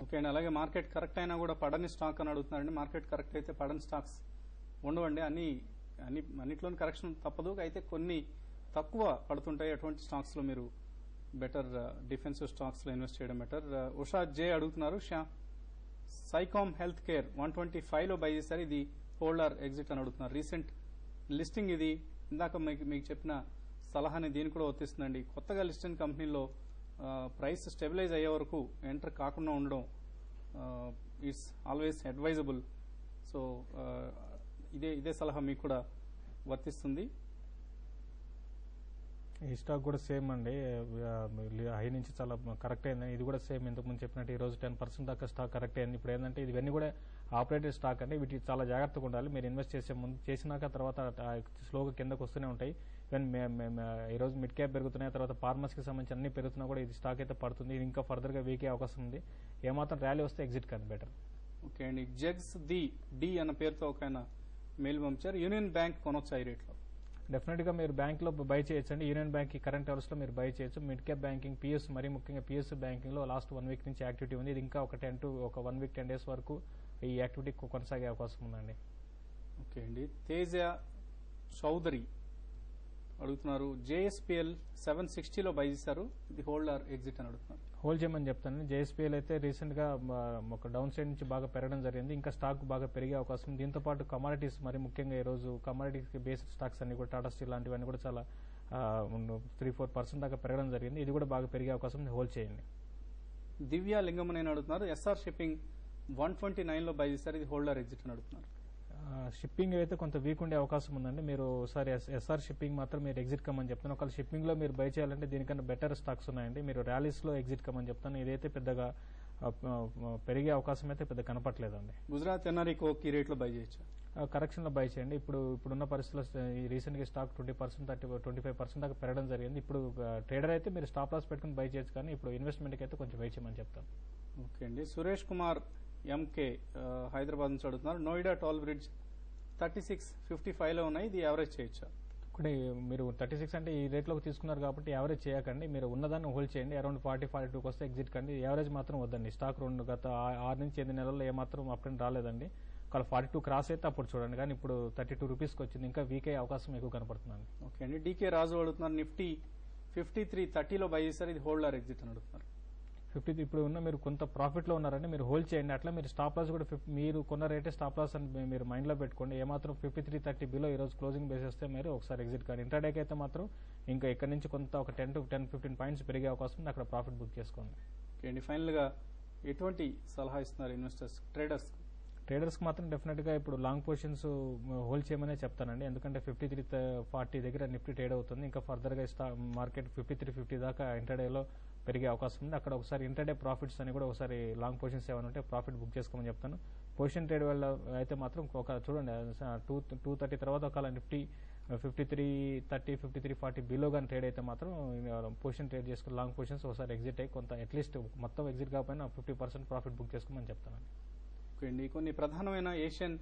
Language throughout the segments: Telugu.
ఓకే అండి. అలాగే మార్కెట్ కరెక్ట్ అయినా కూడా పడని స్టాక్ అని అడుగుతున్నారండి. మార్కెట్ కరెక్ట్ అయితే పడని స్టాక్స్ ఉండవండి. అన్నిట్లోని కరెక్షన్ తప్పదు, అయితే కొన్ని తక్కువ పడుతుంటాయి. అటువంటి స్టాక్స్ లో మీరు బెటర్ డిఫెన్సివ్ స్టాక్స్ లో ఇన్వెస్ట్ చేయడం బెటర్. ఉషా జే అడుగుతున్నారు, సైకామ్ హెల్త్ కేర్ 125 లో బై చేశారు, ఇది హోల్డర్ ఎగ్జిట్ అని అడుగుతున్నారు. రీసెంట్ లిస్టింగ్ ఇది. ఇందాక మీకు చెప్పిన సలహాని దీని కూడా వర్తిస్తుందండి. కొత్తగా లిస్ట్ అయిన కంపెనీలో ప్రైస్ స్టెబిలైజ్ అయ్యే వరకు ఎంటర్ కాకుండా ఉండడం ఇట్స్ ఆల్వేస్ అడ్వైజబుల్. సో ఇదే సలహా మీకు కూడా వర్తిస్తుంది. ఈ స్టాక్ కూడా సేమ్ అండి, హై నుంచి చాలా కరెక్ట్ అయింది. ఇది కూడా సేమ్ ఇంతకుముందు చెప్పినట్టు ఈ రోజు 10% దాకా స్టాక్ కరెక్ట్ అయింది. ఇప్పుడు ఏంటంటే ఇవన్నీ కూడా ఆపరేటెడ్ స్టాక్ అండి, వీటికి చాలా జాగ్రత్తగా ఉండాలి. మీరు ఇన్వెస్ట్ చేసే ముందు చేసినాక తర్వాత స్లోగా కిందకు వస్తూనే ఉంటాయి. ఈవెన్ ఈ రోజు మిడ్ క్యాప్ పెరుగుతున్నాయి, తర్వాత ఫార్మర్స్ కి సంబంధించి అన్ని పెరుగుతున్నా కూడా ఇది స్టాక్ అయితే పడుతుంది. ఇది ఇంకా ఫర్దర్ గా వీకే అవకాశం ఉంది. ఏమాత్రం ర్యాలీ వస్తే ఎగ్జిట్ కాదు బెటర్. ఓకే అండి. జగ్స్ డి అన్న పేరుతో ఒక మెయిల్ పంపించారు, యూనియన్ బ్యాంక్ కొనొచ్చా ఈ రేట్లో? డెఫినెట్ గా మీరు బ్యాంక్ లో బై చేయొచ్చండి. యూనియన్ బ్యాంక్ కరెంట్ అవర్స్ లో మీరు బై చేయొచ్చు. మిడ్ క్యాప్ బ్యాంకింగ్, పిఎస్, మరీ ముఖ్యంగా పిఎస్ బ్యాంకింగ్ లో లాస్ట్ 1 వీక్ నుంచి యాక్టివిటీ ఉంది. ఇది ఇంకా ఒక 1 వీక్ 10 డేస్ వరకు ఈ యాక్టివిటీ కొనసాగే అవకాశం ఉందండి. ఓకే అండి. తేజ చౌదరి అడుగుతున్నారు, జేఎస్పీఎల్ 760 లో బై చేశారు, ఇది హోల్డ్ ఆర్ ఎగ్జిట్ అని అడుగుతున్నారు. హోల్డ్ చేయమని చెప్తాను. జేఎస్పీఎల్ అయితే రీసెంట్ గా ఒక డౌన్ సైడ్ నుంచి బాగా పెరగడం జరిగింది. ఇంకా స్టాక్ బాగా పెరిగే అవకాశం ఉంది. దీంతో పాటు కమాడిటీస్, మరి ముఖ్యంగా ఈ రోజు కమాడిటీస్ బేస్డ్ స్టాక్స్ అన్ని కూడా టాటా స్టీల్ లాంటివన్నీ కూడా చాలా 3-4% దాకా పెరగడం జరిగింది. ఇది కూడా బాగా పెరిగే అవకాశం ఉంది. హోల్డ్ చేయండి. దివ్య లింగమని అడుగుతున్నారు, ఎస్ఆర్ షిప్పింగ్ 129 లో బై చేశారు, ఇది హోల్డ్ ఆర్ ఎగ్జిట్ అని అడుగుతున్నారు. షిప్పింగ్ అయితే కొంత వీక్ ఉండే అవకాశం ఉందండి. మీరు ఒకసారి ఎస్ఆర్ షిప్పింగ్ మాత్రం మీరు ఎగ్జిట్ కమ్మని చెప్తాను. ఒకవేళ షిప్పింగ్ లో మీరు బై చేయాలంటే దీనికన్నా బెటర్ స్టాక్స్ ఉన్నాయండి. మీరు ర్యాలీస్ లో ఎగ్జిట్ కమ్మని చెప్తాను. ఇదైతే పెద్దగా పెరిగే అవకాశం అయితే పెద్ద కనపట్లేదండి. గుజరాత్ ఎన్ఆర్ఈ కోక్ ఈ రేట్ లో బై చేయొచ్చు? కరెక్షన్ లో బై చేయండి. ఇప్పుడున్న పరిస్థితుల్లో రీసెంట్ గా స్టాక్ 20%, 25% దాకా పెరగడం జరిగింది. ఇప్పుడు ట్రేడర్ అయితే మీరు స్టాప్ లాస్ పెట్టుకుని బై చేయొచ్చు, కానీ ఇప్పుడు ఇన్వెస్ట్మెంట్ కి అయితే కొంచెం వెయిట్ చేయమని చెప్తాను. ఓకే అండి. సురేష్ కుమార్ ఎంకే హైదరాబాద్ నుంచి అడుగుతున్నారు, నోయిడా టోల్ బ్రిడ్జ్ 36.55 లో ఉన్నాయి, ఇది యావరేజ్ చేయొచ్చా? ఇప్పుడు మీరు 36 అంటే ఈ రేట్ లోకి తీసుకున్నారు కాబట్టి యావరేజ్ చేయకండి. మీరు ఉన్నదాన్ని హోల్డ్ చేయండి. అరౌండ్ 40-42 వస్తే ఎగ్జిట్ కండి. యావరేజ్ మాత్రం వద్దండి. స్టాక్ గత 6 నుంచి 8 నెలల్లో ఏమాత్రం అప్ అండ్ రాలేదండి. ఒకవేళ 42 క్రాస్ అయితే అప్పుడు చూడండి, కానీ ఇప్పుడు 32 రూపీస్కి వచ్చింది. ఇంకా వీకే అవకాశం ఎక్కువ కనపడుతుందండి. ఓకే అండి. డీకే రాజు అడుగుతున్నారు, నిఫ్టీ 53.30 లో బై చేశారు, ఇది హోల్డ్ ఆర్ ఎగ్జిట్ అని అడుగుతున్నారు. 50 ఇప్పుడు ఉన్న మీరు కొంత ప్రాఫిట్ లో ఉన్నారండి, మీరు హోల్డ్ చేయండి. అట్లా మీరు స్టాప్ లాస్ కూడా మీరు కొన్న రేటే స్టాప్ లాస్ అని మీరు మైండ్ లో పెట్టుకోండి. ఏమాత్రం 53.30 బిలో ఈ రోజు క్లోజింగ్ బేసేస్తే మీరు ఒకసారి ఎగ్జిట్ కానీ. ఇంటర్డేకి అయితే మాత్రం ఇంకా ఇక్కడ నుంచి కొంత ఒక 10-15 పాయింట్స్ పెరిగే అవకాశం ఉంది. అక్కడ ప్రాఫిట్ బుక్ చేసుకోండి. ఓకే అండి. ఫైనల్ గా ఎటువంటి సలహా ఇస్తున్నారు ఇన్వెస్టర్స్, ట్రేడర్స్ కి మాత్రం డెఫినెట్ గా ఇప్పుడు లాంగ్ పొజిషన్స్ హోల్డ్ చేయమనే చెప్తానండి. ఎందుకంటే 53.40 దగ్గర నిఫ్టీ ట్రేడ్ అవుతుంది. ఇంకా ఫర్దర్ గా మార్కెట్ 53.50 దాకా ఇంటర్డేలో పెరిగే అవకాశం ఉంది. అక్కడ ఒకసారి ఇంటర్డే ప్రాఫిట్స్ అని కూడా ఒకసారి లాంగ్ పొజిషన్స్ ఏమైనా ఉంటే ప్రాఫిట్ బుక్ చేసుకోమని చెప్తాను. పొజిషన్ ట్రేడ్ వల్ల అయితే మాత్రం ఒక చూడండి 230 తర్వాత ఒకవేళ నిఫ్టీ 53.30, 53.40 బిలో కానీ ట్రేడ్ అయితే మాత్రం పొజిషన్ ట్రేడ్ చేసుకుని లాంగ్ పొజిషన్స్ ఒకసారి ఎగ్జిట్ అయ్యి కొంత అట్లీస్ట్ మొత్తం ఎగ్జిట్ కాకపోయినా 50% ప్రాఫిట్ బుక్ చేసుకోమని చెప్తానండి. ఓకే అండి. కొన్ని ప్రధానమైన ఏషియన్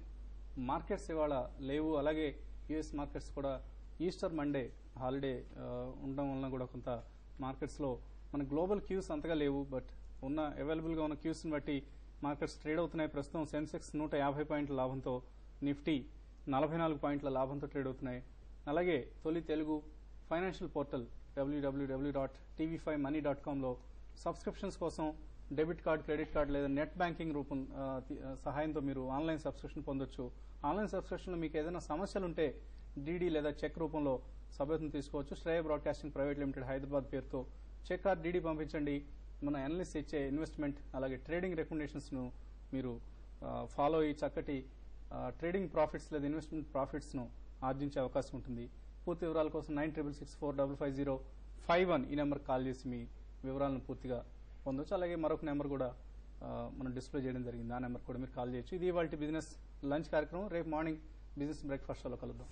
మార్కెట్స్ ఇవాళ లేవు. అలాగే యుఎస్ మార్కెట్స్ కూడా ఈస్టర్ మండే హాలిడే ఉండడం వలన కూడా కొంత మార్కెట్స్ లో మన గ్లోబల్ క్యూస్ అంతగా లేవు. బట్ ఉన్న అవైలబుల్ గా ఉన్న క్యూస్ ని బట్టి మార్కెట్స్ ట్రేడ్ అవుతున్నాయి. ప్రస్తుతం సెన్సెక్స్ 150 పాయింట్ల లాభంతో, నిఫ్టీ 44 పాయింట్ల లాభంతో ట్రేడ్ అవుతున్నాయి. అలాగే తొలి తెలుగు ఫైనాన్షియల్ పోర్టల్ www.tv5money.com లో సబ్స్క్రిప్షన్స్ కోసం డెబిట్ కార్డ్, క్రెడిట్ కార్డ్ లేదా నెట్ బ్యాంకింగ్ రూపం సహాయంతో మీరు ఆన్లైన్ సబ్స్క్రిప్షన్ పొందొచ్చు. ఆన్లైన్ సబ్స్క్రిప్షన్ లో మీకు ఏదైనా సమస్యలుంటే డీడీ లేదా చెక్ రూపంలో సభ్యత్వం తీసుకోవచ్చు. Shreya broadcasting private limited Hyderabad పేరుతో చెక్ ఆర్ డీడీ పంపించండి. మన అనలిస్ట్ ఇచ్చే ఇన్వెస్ట్మెంట్ అలాగే ట్రేడింగ్ రికమెండేషన్స్ ను మీరు ఫాలో అయ్యి చక్కటి ట్రేడింగ్ ప్రాఫిట్స్ లేదా ఇన్వెస్ట్మెంట్ ప్రాఫిట్స్ ను ఆర్జించే అవకాశం ఉంటుంది. పూర్తి వివరాల కోసం 9664550551 ఈ నెంబర్ కాల్ చేసి మీ వివరాలను పూర్తిగా పొందొచ్చు. అలాగే మరొక నెంబర్ కూడా మనం డిస్ప్లే చేయడం జరిగింది, ఆ నెంబర్ కూడా మీరు కాల్ చేయొచ్చు. ఇది ఇవాళ బిజినెస్ లంచ్ కార్యక్రమం. రేపు మార్నింగ్ బిజినెస్ బ్రేక్ఫాస్ట్ లో కలుద్దాం.